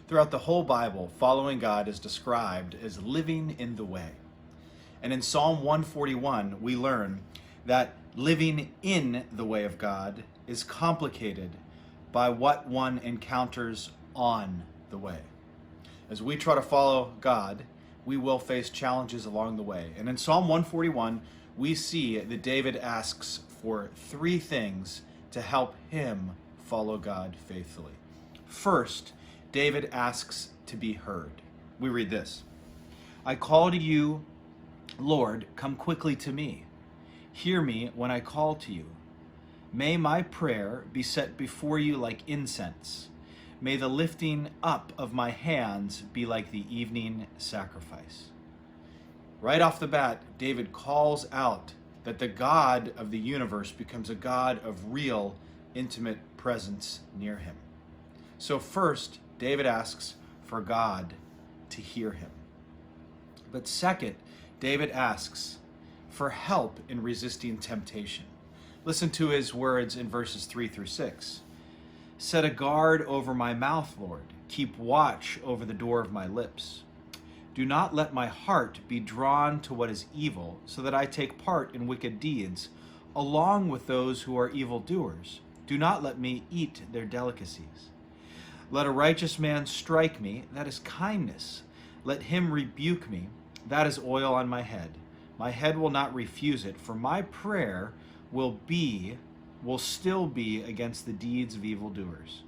Throughout the whole Bible, following God is described as living in the way. And in Psalm 141, we learn that living in the way of God is complicated by what one encounters on the way. As we try to follow God, we will face challenges along the way. And in Psalm 141, we see that David asks for three things to help him follow God faithfully. First, David asks to be heard. We read this: I call to you, Lord, come quickly to me. Hear me when I call to you. May my prayer be set before you like incense. May the lifting up of my hands be like the evening sacrifice. Right off the bat, David calls out that the God of the universe becomes a God of real, intimate presence near him. So first, David asks for God to hear him. But second, David asks for help in resisting temptation. Listen to his words in verses 3-6. Set a guard over my mouth, Lord. Keep watch over the door of my lips. Do not let my heart be drawn to what is evil, so that I take part in wicked deeds, along with those who are evildoers. Do not let me eat their delicacies. Let a righteous man strike me, that is kindness. Let him rebuke me, that is oil on my head. My head will not refuse it, for my prayer will still be against the deeds of evildoers.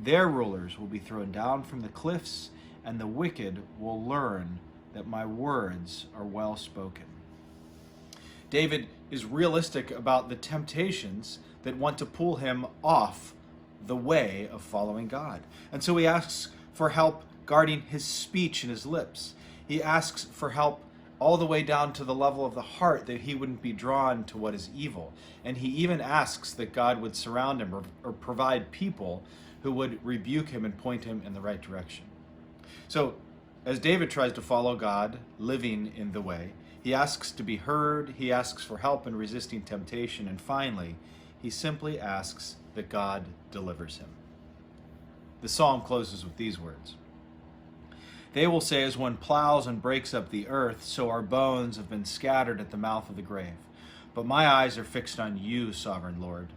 Their rulers will be thrown down from the cliffs, and the wicked will learn that my words are well spoken. David is realistic about the temptations that want to pull him off the way of following God. And so he asks for help guarding his speech and his lips. He asks for help all the way down to the level of the heart, that he wouldn't be drawn to what is evil. And he even asks that God would surround him or provide people who would rebuke him and point him in the right direction. So as David tries to follow God, living in the way, he asks to be heard, he asks for help in resisting temptation, and finally, he simply asks that God delivers him. The psalm closes with these words: They will say, as one plows and breaks up the earth, so our bones have been scattered at the mouth of the grave. But my eyes are fixed on you, sovereign Lord.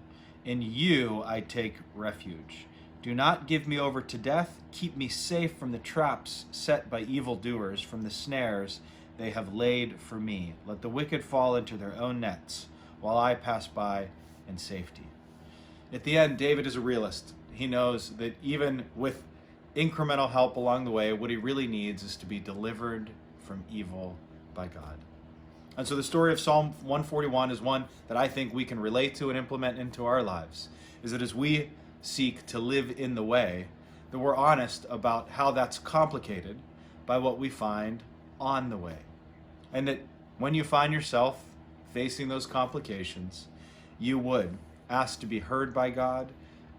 In you I take refuge. Do not give me over to death. Keep me safe from the traps set by evildoers, from the snares they have laid for me. Let the wicked fall into their own nets, while I pass by in safety. At the end, David is a realist. He knows that even with incremental help along the way, what he really needs is to be delivered from evil by God. And so the story of Psalm 141 is one that I think we can relate to and implement into our lives, is that as we seek to live in the way, that we're honest about how that's complicated by what we find on the way. And that when you find yourself facing those complications, you would ask to be heard by God,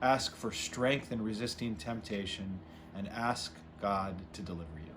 ask for strength in resisting temptation, and ask God to deliver you.